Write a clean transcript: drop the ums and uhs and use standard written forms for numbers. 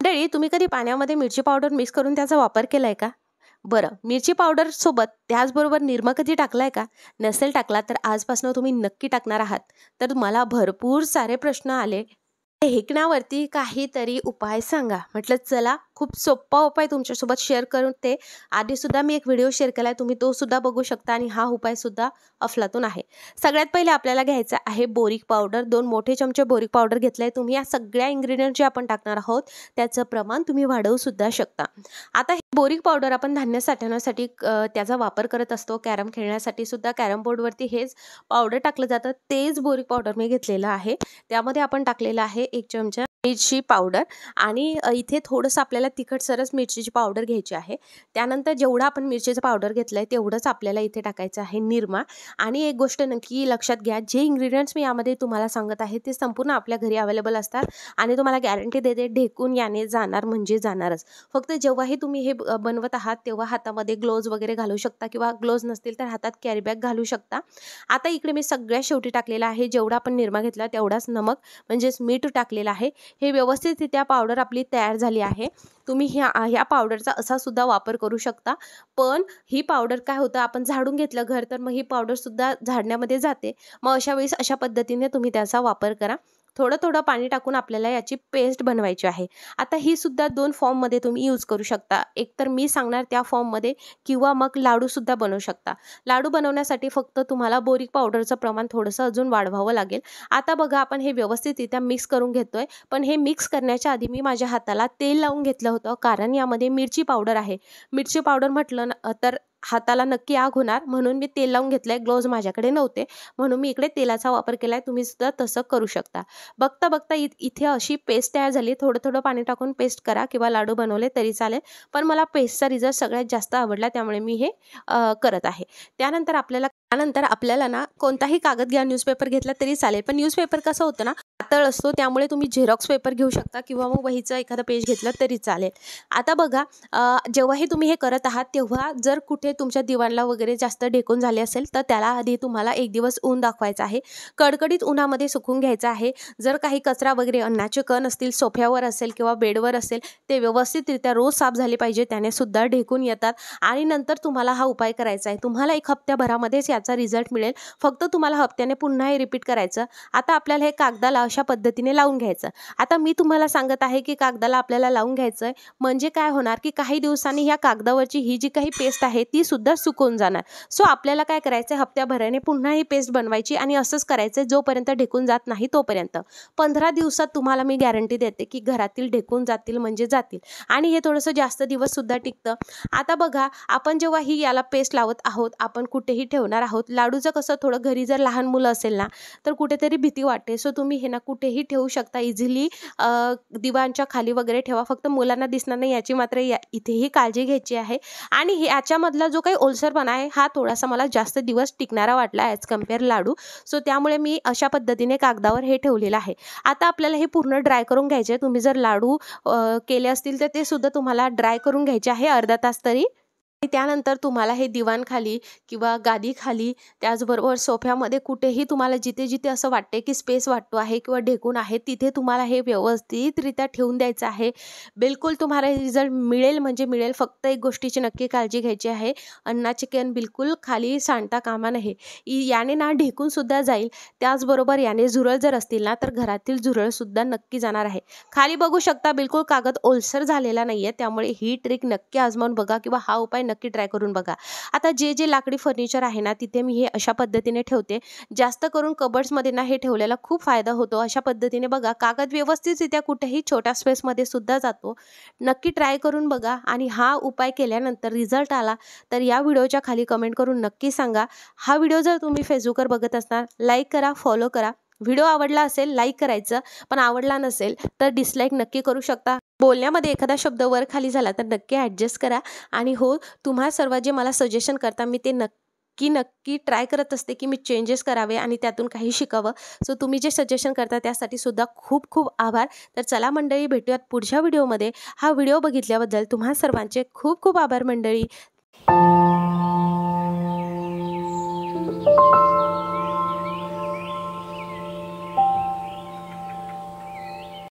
मंडळी, तुम्ही कधी पाण्यामध्ये मिरची पावडर मिक्स करून त्याचा वापर केलाय का? बरं, मिरची पावडर सोबत त्याचबरोबर निरमा कधी टाकलाय का? नसेल टाकला तर आजपासून तुम्ही नक्की टाकणार आहात. तर मला भरपूर सारे प्रश्न आले. ते हेकण्यावरती काहीतरी उपाय सांगा. म्हटलं चला खूप सोपा उपाय तुमच्यासोबत शेअर करून ते आधीसुद्धा मी एक व्हिडिओ शेअर केला आहे, तुम्ही तो सुद्धा बघू शकता आणि हा उपायसुद्धा अफलातून आहे. सगळ्यात पहिले आपल्याला घ्यायचं आहे बोरिक पावडर. 2 मोठे चमचे बोरिक पावडर घेतलं आहे. तुम्ही या सगळ्या इन्ग्रेडियंट जे आपण टाकणार आहोत त्याचं प्रमाण तुम्ही वाढवूसुद्धा शकता. आता हे बोरिक पावडर आपण धान्य साठवण्यासाठी त्याचा वापर करत असतो. कॅरम खेळण्यासाठी सुद्धा कॅरम बोर्डवरती हेच पावडर टाकलं जातं. तेच बोरिक पावडर मी घेतलेलं आहे. त्यामध्ये आपण टाकलेलं आहे 1 चमचा मिरची पावडर आणि इथे थोडंसं आपल्याला तिखटसरच मिरचीची पावडर घ्यायची आहे. त्यानंतर जेवढं आपण मिरचीचं पावडर घेतलं आहे तेवढंच आपल्याला इथे टाकायचं आहे निरमा. आणि एक गोष्ट नक्की लक्षात घ्या, जे इन्ग्रेडियंट्स मी यामध्ये तुम्हाला सांगत आहे ते संपूर्ण आपल्या घरी अवेलेबल असतात आणि तुम्हाला गॅरंटी देते ढेकून याने जाणार म्हणजे जाणारच. फक्त जेव्हाही तुम्ही हे बनवत आहात तेव्हा हातामध्ये ग्लोव्ज वगैरे घालू शकता किंवा ग्लोव्ज नसतील तर हातात कॅरी बॅग घालू शकता. आता इकडे मी सगळ्यात शेवटी टाकलेला आहे, जेवढा आपण निरमा घेतला तेवढाच नमक म्हणजेच मीठ टाकलेलं आहे. हे व्यवस्थितरित्या पावडर आपली तयार झाली आहे. तुम्ही ह्या पावडरचा असा सुद्धा वापर करू शकता. पण ही पावडर काय होतं, आपण झाडून घेतलं घर तर मग ही पावडर सुद्धा झाडण्यामध्ये जाते. मग अशा वेळेस अशा पद्धतीने तुम्ही त्याचा वापर करा. थोडं थोडं पाणी टाकून आपल्याला याची पेस्ट बनवायची आहे. आता ही सुद्धा 2 फॉर्ममध्ये तुम्ही यूज करू शकता. एक तर मी सांगणार त्या फॉर्ममध्ये किंवा मग लाडूसुद्धा बनवू शकता. लाडू बनवण्यासाठी फक्त तुम्हाला बोरिक पावडरचं प्रमाण थोडंसं अजून वाढवावं लागेल. आता बघा आपण हे व्यवस्थितरित्या मिक्स करून घेतोय. पण हे मिक्स करण्याच्या आधी मी माझ्या हाताला तेल लावून घेतलं होतं, कारण यामध्ये मिरची पावडर आहे. मिरची पावडर म्हटलं तर हाताला नक्की आग होणार, म्हणून मी तेल लावून घेतलंय. ग्लोव्ज माझ्याकडे नव्हते म्हणून मी इकडे तेलाचा वापर केलाय. तुम्ही सुद्धा तसं करू शकता. बघता बघता इथे अशी पेस्ट तयार झाली. थोडं थोडं पाणी टाकून पेस्ट करा किंवा लाडू बनवले तरी चालेल. पण मला पेस्टचा रिझल्ट सगळ्यात जास्त आवडला त्यामुळे मी हे करत आहे. त्यानंतर आपल्याला ना कोणताही कागद घ्या, न्यूजपेपर घेतला तरी चालेल. पण न्यूजपेपर कसं होतं ना, पातळ असतो, त्यामुळे तुम्ही झेरॉक्स पेपर घेऊ शकता किंवा मग वहीचं एखादं पेज घेतलं तरी चालेल. आता बघा जेव्हाही तुम्ही हे करत आहात तेव्हा जर कुठे तुमच्या दिवाणला वगैरे जास्त ढेकून झाले असेल तर त्याला आधी तुम्हाला 1 दिवस ऊन दाखवायचं आहे. कडकडीत उन्हामध्ये सुकून घ्यायचं आहे. जर काही कचरा वगैरे अन्नाचे कण असतील सोफ्यावर असेल किंवा बेडवर असेल ते व्यवस्थितरित्या रोज साफ झाले पाहिजे, त्याने सुद्धा ढेकून येतात. आणि नंतर तुम्हाला हा उपाय करायचा आहे. तुम्हाला 1 हप्त्याभरामध्येच याचा रिझल्ट मिळेल. फक्त तुम्हाला हप्त्याने पुन्हा हे रिपीट करायचं. आता आपल्याला हे कागदाला अशा पद्धतीने लावून घ्यायचं. आता मी तुम्हाला सांगत आहे की कागदाला आपल्याला लावून घ्यायचं आहे, म्हणजे काय होणार की काही दिवसांनी ह्या कागदावरची ही जी काही पेस्ट आहे ती सुद्धा सुकून जाणार. सो आपल्याला काय करायचं आहे, हप्त्याभराने पुन्हा ही पेस्ट बनवायची आणि असंच करायचं जोपर्यंत ढेकून जात नाही तोपर्यंत. 15 दिवसात तुम्हाला मी गॅरंटी देते की घरातील ढेकून जातील म्हणजे जातील आणि हे थोडंसं जास्त दिवस सुद्धा टिकतं. आता बघा आपण जेव्हा ही याला पेस्ट लावत आहोत आपण कुठेही ठेवणार आहोत. लाडूचं कसं थोडं घरी जर लहान मुलं असेल ना तर कुठेतरी भीती वाटते. सो तुम्ही हे ना कुठेही ठेवू शकता इझिली. दिवाणच्या खाली वगैरे ठेवा, फक्त मुलांना दिसणार नाही याची मात्र इथेही काळजी घ्यायची आहे. आणि याच्यामधला जो काही ओलसरपणा आहे हा थोडासा मला जास्त दिवस टिकणारा वाटला ॲज कम्पेअर लाडू. सो त्यामुळे मी अशा पद्धतीने कागदावर हे ठेवलेलं आहे. आता आपल्याला हे पूर्ण ड्राय करून घ्यायचे. तुम्ही जर लाडू केले असतील तर ते सुद्धा तुम्हाला ड्राय करून घ्यायचे आहे अर्धा तास तरी. आणि त्यानंतर तुम्हाला हे दिवाणखाली किंवा गादीखाली त्याचबरोबर सोफ्यामध्ये कुठेही तुम्हाला जिथे जिथे असं वाटते की स्पेस वाटतो आहे किंवा ढेकून आहे तिथे तुम्हाला हे व्यवस्थितरित्या ठेवून द्यायचं आहे. बिलकुल तुम्हाला रिझल्ट मिळेल म्हणजे मिळेल. फक्त एक गोष्टीची नक्की काळजी घ्यायची आहे, अन्नाचे कण बिलकुल खाली सांडता कामा नये. याने ना ढेकून सुद्धा जाईल. त्याचबरोबर याने झुरळ जर असतील ना तर घरातील झुरळसुद्धा नक्की जाणार आहे. खाली बघू शकता बिलकुल कागद ओलसर झालेला नाही आहे, त्यामुळे ही ट्रिक नक्की आजमावून बघा किंवा हा उपाय नक्की ट्राय करून बघा. आता जे लाकडी फर्निचर आहे ना तिथे मी हे अशा पद्धतीने ठेवते. जास्त करून कबर्ड्समध्ये ना हे ठेवलेला खूप फायदा होतो. अशा पद्धतीने बघा कागद व्यवस्थितरित्या कुठेही छोट्या स्पेसमध्ये सुद्धा जातो. नक्की ट्राय करून बघा आणि हा उपाय केल्यानंतर रिझल्ट आला तर या व्हिडिओच्या खाली कमेंट करून नक्की सांगा. हा व्हिडिओ जर तुम्ही फेसबुकवर बघत असणार लाईक करा, फॉलो करा. व्हिडिओ आवडला असेल लाईक करायचं, पण आवडला नसेल तर डिसलाईक नक्की करू शकता. बोलण्यामध्ये एखादा शब्द वर खाली झाला तर नक्की ॲडजस्ट करा. आणि हो, तुम्हा सर्व जे मला सजेशन करता मी ते नक्की ट्राय करत असते की मी चेंजेस करावे आणि त्यातून काही शिकावं. सो तुम्ही जे सजेशन करता त्यासाठी सुद्धा खूप खूप आभार. तर चला मंडळी भेटूयात पुढच्या व्हिडिओमध्ये. हा व्हिडिओ बघितल्याबद्दल तुम्हा सर्वांचे खूप खूप आभार मंडळी.